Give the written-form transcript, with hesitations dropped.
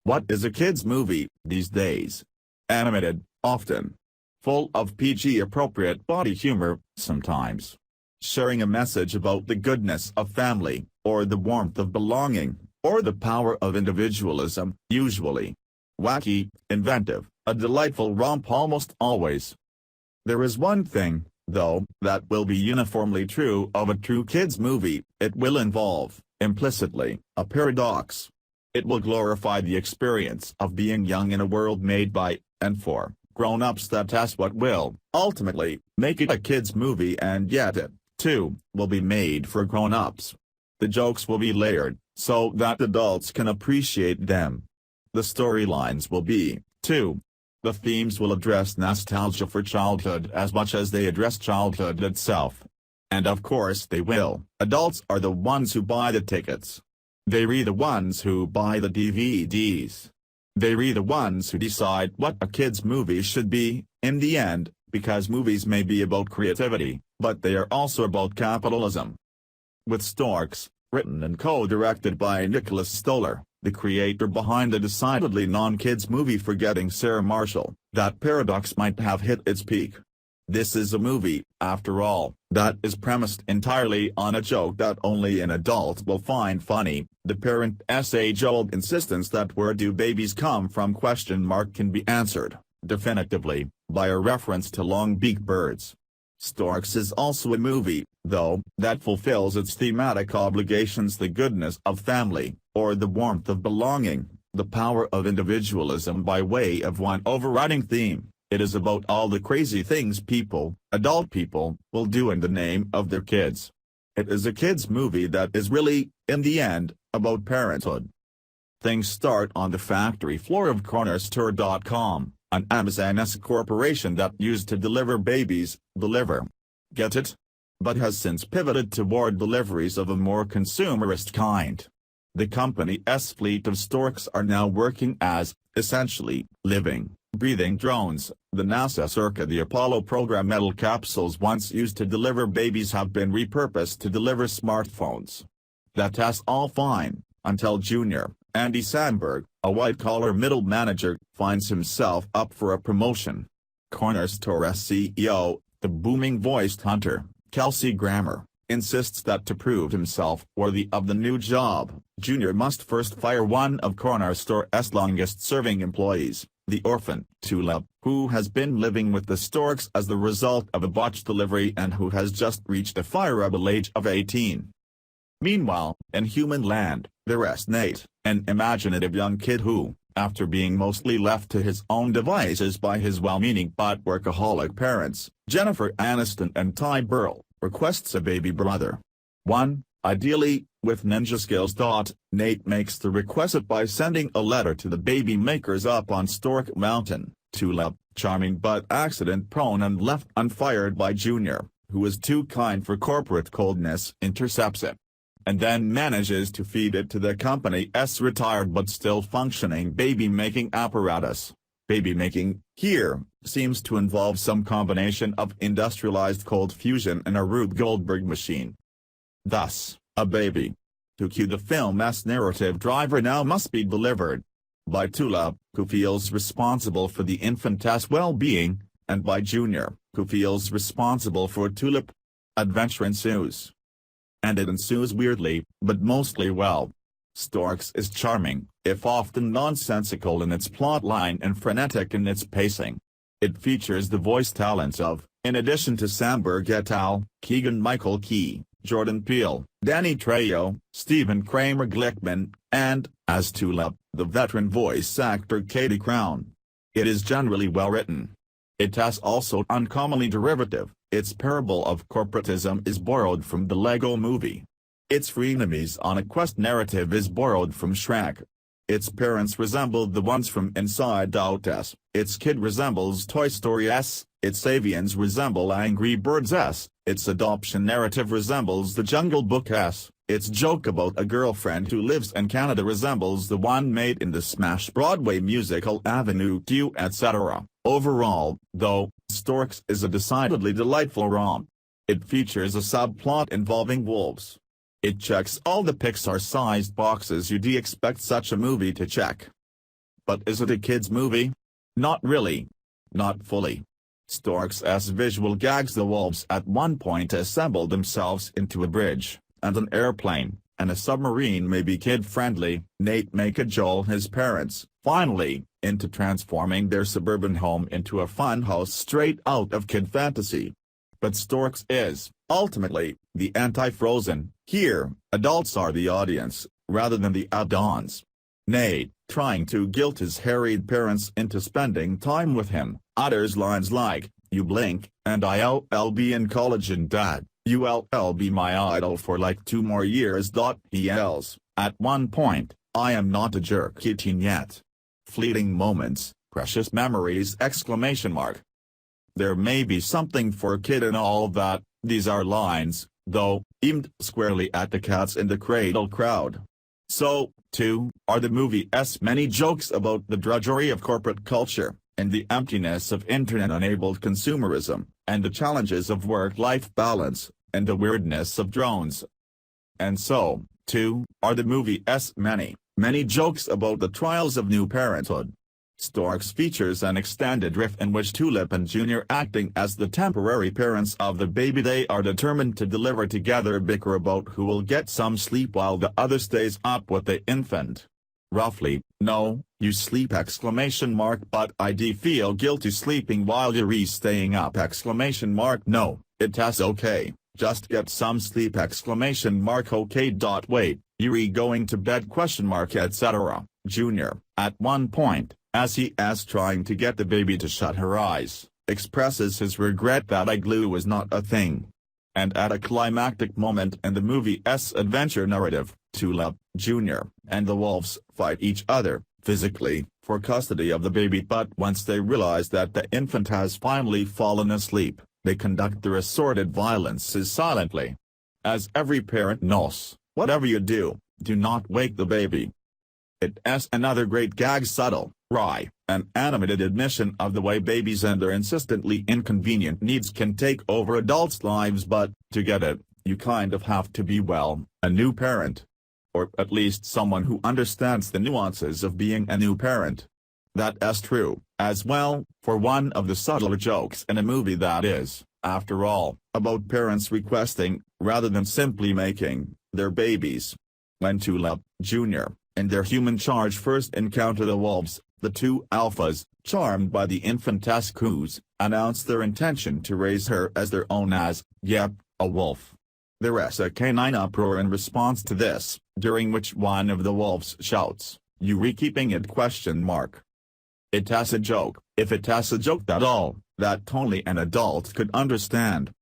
What is a kids movie these days? Animated, often. Full of PG-appropriate body humor, sometimes. Sharing a message about the goodness of family, or the warmth of belonging, or the power of individualism, usually. Wacky, inventive, a delightful romp almost always. There is one thing, though, that will be uniformly true of a true kids movie: it will involve, implicitly, a paradox. It will glorify the experience of being young in a world made by, and for, grown-ups. That's what will, ultimately, make it a kids movie, and yet it, too, will be made for grown-ups. The jokes will be layered, so that adults can appreciate them. The storylines will be, too. The themes will address nostalgia for childhood as much as they address childhood itself. And of course they will. Adults are the ones who buy the tickets. They re the ones who buy the DVDs. They re the ones who decide what a kids movie should be, in the end, because movies may be about creativity, but they are also about capitalism. With Storks, written and co-directed by Nicholas Stoller, the creator behind the decidedly non-kids movie Forgetting Sarah Marshall, that paradox might have hit its peak. This is a movie, after all, that is premised entirely on a joke that only an adult will find funny. The parent's age-old insistence that "where do babies come from?" can be answered, definitively, by a reference to long-beaked birds. Storks is also a movie, though, that fulfills its thematic obligations: the goodness of family, or the warmth of belonging, the power of individualism by way of one overriding theme. It is about all the crazy things people, adult people, will do in the name of their kids. It is a kids movie that is really, in the end, about parenthood. Things start on the factory floor of Cornerstore.com, an Amazon-esque corporation that used to deliver babies, get it? But has since pivoted toward deliveries of a more consumerist kind. The company's fleet of storks are now working as, essentially, living, breathing drones. The NASA circa the Apollo program metal capsules once used to deliver babies have been repurposed to deliver smartphones. That's all fine, until Junior, Andy Samberg, a white-collar middle manager, finds himself up for a promotion. Cornerstore's CEO, the booming-voiced hunter, Kelsey Grammer, insists that to prove himself worthy of the new job, Junior must first fire one of Cornerstore's longest-serving employees, the orphan, Tulip, who has been living with the storks as the result of a botched delivery and who has just reached the fireable age of 18. Meanwhile, in human land, there's Nate, an imaginative young kid who, after being mostly left to his own devices by his well-meaning but workaholic parents, Jennifer Aniston and Ty Burrell, requests a baby brother. One, ideally, with ninja skills. Nate makes the request by sending a letter to the baby makers up on Stork Mountain. Tulip, charming but accident-prone and left unfired by Junior, who is too kind for corporate coldness, intercepts it. And then manages to feed it to the company's retired but still functioning baby-making apparatus. Baby-making, here, seems to involve some combination of industrialized cold fusion and a Rube Goldberg machine. Thus, a baby. To cue the film's narrative driver now must be delivered. By Tulip, who feels responsible for the infant's well-being, and by Junior, who feels responsible for Tulip. Adventure ensues. And it ensues weirdly, but mostly well. Storks is charming, if often nonsensical in its plotline and frenetic in its pacing. It features the voice talents of, in addition to Samberg et al., Keegan-Michael Key, Jordan Peele, Danny Trejo, Stephen Kramer Glickman, and, as Tulip, the veteran voice actor Katie Crown. It is generally well written. It is also uncommonly derivative. Its parable of corporatism is borrowed from the Lego Movie. Its frenemies on a quest narrative is borrowed from Shrek. Its parents resemble the ones from Inside Out. Its kid resembles Toy Story. Its avians resemble Angry Birds. Its adoption narrative resembles The Jungle Book. Its joke about a girlfriend who lives in Canada resembles the one made in the smash Broadway musical Avenue Q, etc. Overall, though, Storks is a decidedly delightful romp. It features a subplot involving wolves. It checks all the Pixar-sized boxes you'd expect such a movie to check. But is it a kids' movie? Not really. Not fully. Stork's visual gags. The wolves at one point assemble themselves into a bridge, and an airplane, and a submarine may be kid-friendly. Nate may cajole his parents, finally, into transforming their suburban home into a funhouse straight out of kid fantasy. But Stork's is, ultimately, the anti-Frozen. Here, adults are the audience, rather than the add-ons. Nate, trying to guilt his harried parents into spending time with him, utters lines like, "You blink, and I'll be in college, and Dad, you'll be my idol for like 2 more years." He yells, at one point, "I am not a jerky teen yet." Fleeting moments, precious memories! There may be something for a kid in all that. These are lines, though, aimed squarely at the cats in the cradle crowd. So, too, are the movie's many jokes about the drudgery of corporate culture, and the emptiness of internet-enabled consumerism, and the challenges of work-life balance, and the weirdness of drones. And so, too, are the movie's many jokes about the trials of new parenthood. Storks features an extended riff in which Tulip and Junior, acting as the temporary parents of the baby they are determined to deliver together, bicker about who will get some sleep while the other stays up with the infant. Roughly, "No, you sleep!" But I'd feel guilty sleeping while you're staying up! No, it's okay, just get some sleep! Okay. Wait, you're going to bed? Etc. Junior, at one point, as he is trying to get the baby to shut her eyes, expresses his regret that igloo was not a thing. And at a climactic moment in the movie's adventure narrative, Tulip, Junior, and the wolves fight each other, physically, for custody of the baby. But once they realize that the infant has finally fallen asleep, they conduct their assorted violences silently. As every parent knows, whatever you do, do not wake the baby. It's another great gag, subtle, wry, and animated admission of the way babies and their insistently inconvenient needs can take over adults' lives. But, to get it, you kind of have to be, well, a new parent. Or at least someone who understands the nuances of being a new parent. That's true, as well, for one of the subtler jokes in a movie that is, after all, about parents requesting, rather than simply making, their babies. When Tulip, Junior, and their human charge first encounter the wolves, the two alphas, charmed by the infant's coos, announce their intention to raise her as their own as, yep, a wolf. There's a canine uproar in response to this, during which one of the wolves shouts, "You keeping it?" It's a joke, if it's a joke at all, that only an adult could understand.